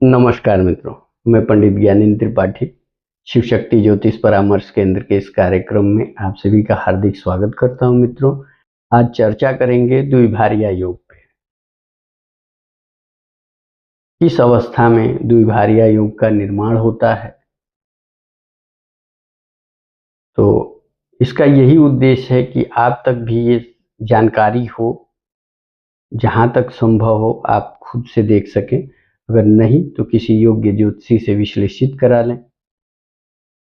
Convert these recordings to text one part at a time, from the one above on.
नमस्कार मित्रों, मैं पंडित ज्ञानेंद्र त्रिपाठी शिव शक्ति ज्योतिष परामर्श केंद्र के इस कार्यक्रम में आप सभी का हार्दिक स्वागत करता हूं। मित्रों, आज चर्चा करेंगे द्विभारिया योग पे। किस अवस्था में द्विभारिया योग का निर्माण होता है, तो इसका यही उद्देश्य है कि आप तक भी ये जानकारी हो, जहां तक संभव हो आप खुद से देख सकें। अगर नहीं तो किसी योग्य ज्योतिषी से विश्लेषित करा लें।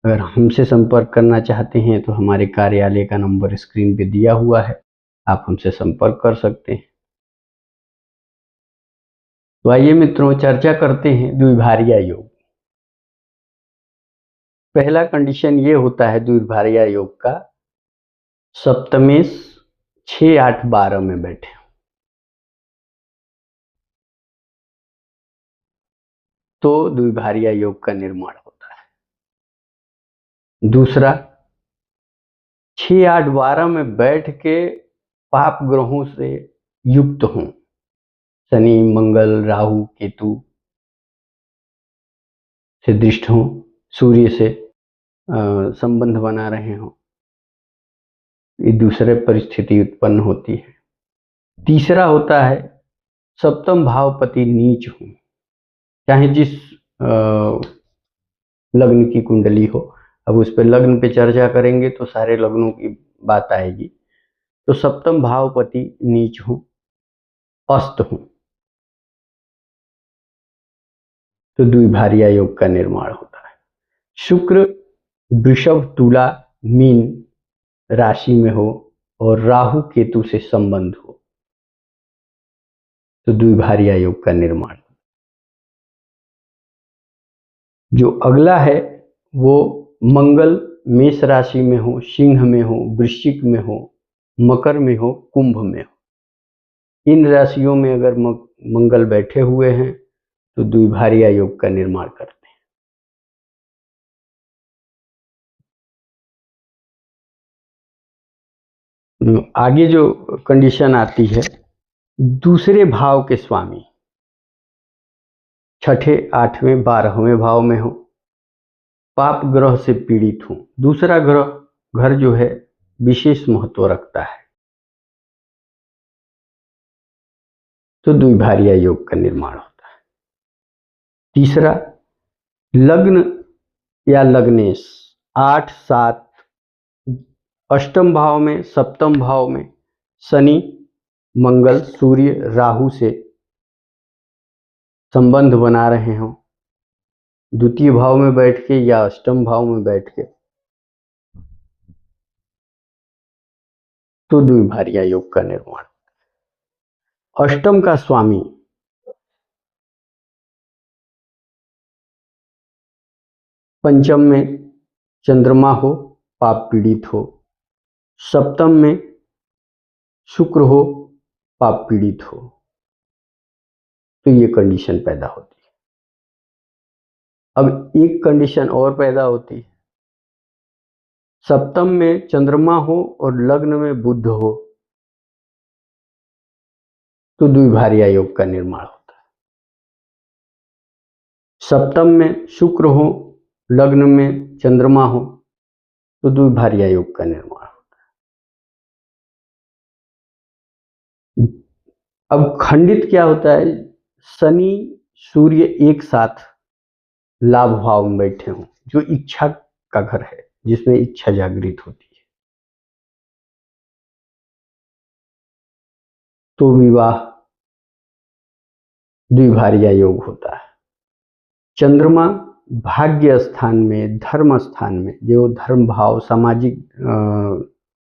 अगर हमसे संपर्क करना चाहते हैं तो हमारे कार्यालय का नंबर स्क्रीन पे दिया हुआ है, आप हमसे संपर्क कर सकते हैं। तो आइए मित्रों, चर्चा करते हैं द्विभारिया योग। पहला कंडीशन ये होता है द्विभारिया योग का, सप्तमेश 6, 8, 12 में बैठे, तो द्विभारिया योग का निर्माण होता है। दूसरा, 6, 8, 12 में बैठ के पाप ग्रहों से युक्त हों, शनि, मंगल, राहु, केतु से दृष्ट हों, सूर्य से संबंध बना रहे हों, ये दूसरे परिस्थिति उत्पन्न होती है। तीसरा होता है सप्तम भावपति नीच हो, चाहे जिस लग्न की कुंडली हो। अब उस पर लग्न पे चर्चा करेंगे तो सारे लग्नों की बात आएगी। तो सप्तम भावपति नीच हो, अस्त हो, तो द्विभारिया योग का निर्माण होता है। शुक्र वृषभ, तुला, मीन राशि में हो और राहु केतु से संबंध हो, तो द्विभारिया योग का निर्माण। जो अगला है वो मंगल मेष राशि में हो, सिंह में हो, वृश्चिक में हो, मकर में हो, कुंभ में हो। इन राशियों में अगर मंगल बैठे हुए हैं तो द्विभारिया योग का निर्माण करते हैं। आगे जो कंडीशन आती है, दूसरे भाव के स्वामी छठे, 8वें, 12वें भाव में हो, पाप ग्रह से पीड़ित हो। दूसरा घर जो है विशेष महत्व रखता है, तो द्विभारिया योग का निर्माण होता है। तीसरा, लग्न या लग्नेश 8, 7, अष्टम भाव में, सप्तम भाव में शनि, मंगल, सूर्य, राहु से संबंध बना रहे हो, द्वितीय भाव में बैठ के या अष्टम भाव में बैठ के, तो द्विभारिया योग का निर्माण। अष्टम का स्वामी पंचम में चंद्रमा हो, पाप पीड़ित हो। सप्तम में शुक्र हो, पाप पीड़ित हो, तो ये कंडीशन पैदा होती है। अब एक कंडीशन और पैदा होती है, सप्तम में चंद्रमा हो और लग्न में बुध हो, तो द्विभारिया योग का निर्माण होता है। सप्तम में शुक्र हो, लग्न में चंद्रमा हो, तो द्विभारिया योग का निर्माण होता है। अब खंडित क्या होता है, शनि सूर्य एक साथ लाभ भाव में बैठे हों, जो इच्छा का घर है, जिसमें इच्छा जागृत होती है, तो विवाह द्विभारिया योग होता है। चंद्रमा भाग्य स्थान में, धर्म स्थान में, जो धर्म भाव सामाजिक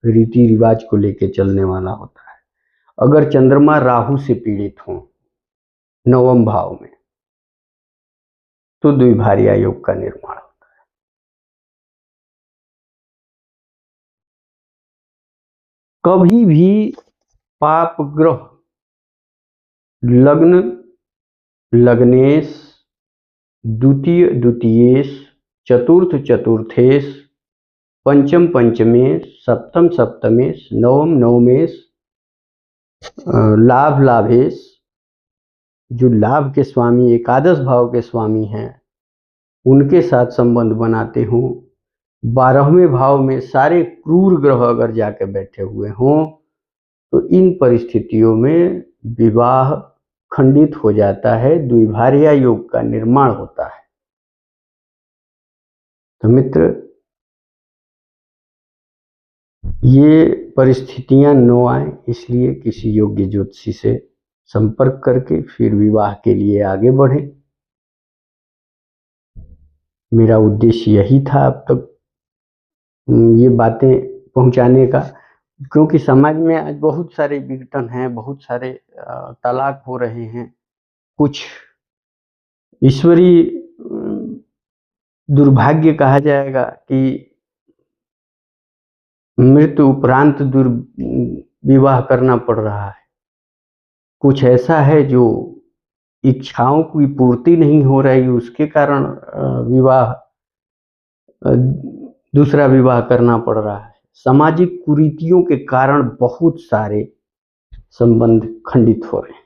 रीति रिवाज को लेकर चलने वाला होता है, अगर चंद्रमा राहु से पीड़ित हो नवम भाव में, तो द्विभारिया योग का निर्माण होता है। कभी भी पाप ग्रह लग्न, लग्नेश, द्वितीय द्वितीयेश, चतुर्थ चतुर्थेश, पंचम पंचमेश, सप्तम सप्तमेश, नवम नवमेश, लाभ लाभेश, जो लाभ के स्वामी, एकादश भाव के स्वामी हैं, उनके साथ संबंध बनाते हों, 12वें भाव में सारे क्रूर ग्रह अगर जाके बैठे हुए हों, तो इन परिस्थितियों में विवाह खंडित हो जाता है, द्विभार्या योग का निर्माण होता है। तो मित्र, ये परिस्थितियां न आए, इसलिए किसी योग्य ज्योतिषी से संपर्क करके फिर विवाह के लिए आगे बढ़ें। मेरा उद्देश्य यही था अब तक ये बातें पहुंचाने का, क्योंकि समाज में आज बहुत सारे विघटन हैं, बहुत सारे तलाक हो रहे हैं। कुछ ईश्वरीय दुर्भाग्य कहा जाएगा कि मृत्यु उपरांत विवाह करना पड़ रहा है। कुछ ऐसा है जो इच्छाओं की पूर्ति नहीं हो रही, उसके कारण दूसरा विवाह करना पड़ रहा है। सामाजिक कुरीतियों के कारण बहुत सारे संबंध खंडित हो रहे हैं।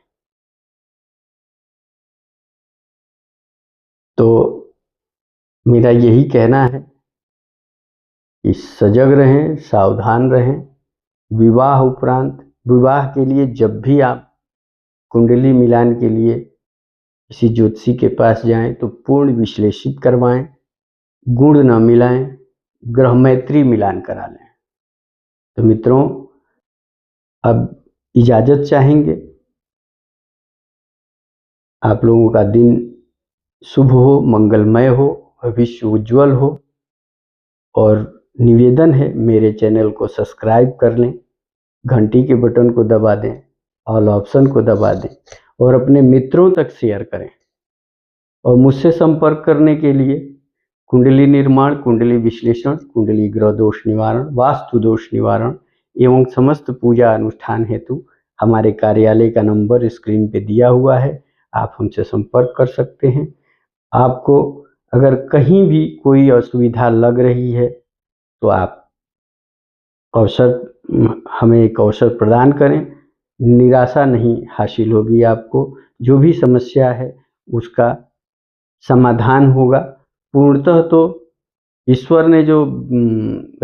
तो मेरा यही कहना है कि सजग रहें, सावधान रहें। विवाह उपरांत, विवाह के लिए जब भी आप कुंडली मिलान के लिए किसी ज्योतिषी के पास जाएं तो पूर्ण विश्लेषित करवाएं, गुण न मिलाएं, ग्रह मैत्री मिलान करा लें। तो मित्रों, अब इजाजत चाहेंगे। आप लोगों का दिन शुभ हो, मंगलमय हो, भविष्य उज्जवल हो। और निवेदन है, मेरे चैनल को सब्सक्राइब कर लें, घंटी के बटन को दबा दें, ऑल ऑप्शन को दबा दें और अपने मित्रों तक शेयर करें। और मुझसे संपर्क करने के लिए कुंडली निर्माण, कुंडली विश्लेषण, कुंडली ग्रह दोष निवारण, वास्तु दोष निवारण एवं समस्त पूजा अनुष्ठान हेतु हमारे कार्यालय का नंबर स्क्रीन पे दिया हुआ है, आप हमसे संपर्क कर सकते हैं। आपको अगर कहीं भी कोई असुविधा लग रही है तो आप हमें एक अवसर प्रदान करें, निराशा नहीं हासिल होगी। आपको जो भी समस्या है उसका समाधान होगा। पूर्णतः तो ईश्वर ने जो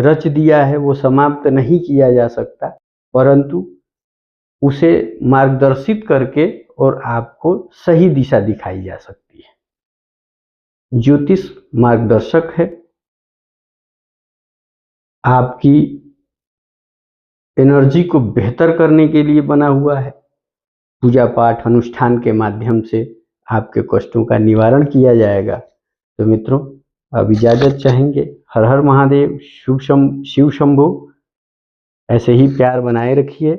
रच दिया है वो समाप्त नहीं किया जा सकता, परंतु उसे मार्गदर्शित करके और आपको सही दिशा दिखाई जा सकती है। ज्योतिष मार्गदर्शक है, आपकी एनर्जी को बेहतर करने के लिए बना हुआ है। पूजा पाठ अनुष्ठान के माध्यम से आपके कष्टों का निवारण किया जाएगा। तो मित्रों, अब इजाजत चाहेंगे। हर हर महादेव, शिव शंभू। ऐसे ही प्यार बनाए रखिए।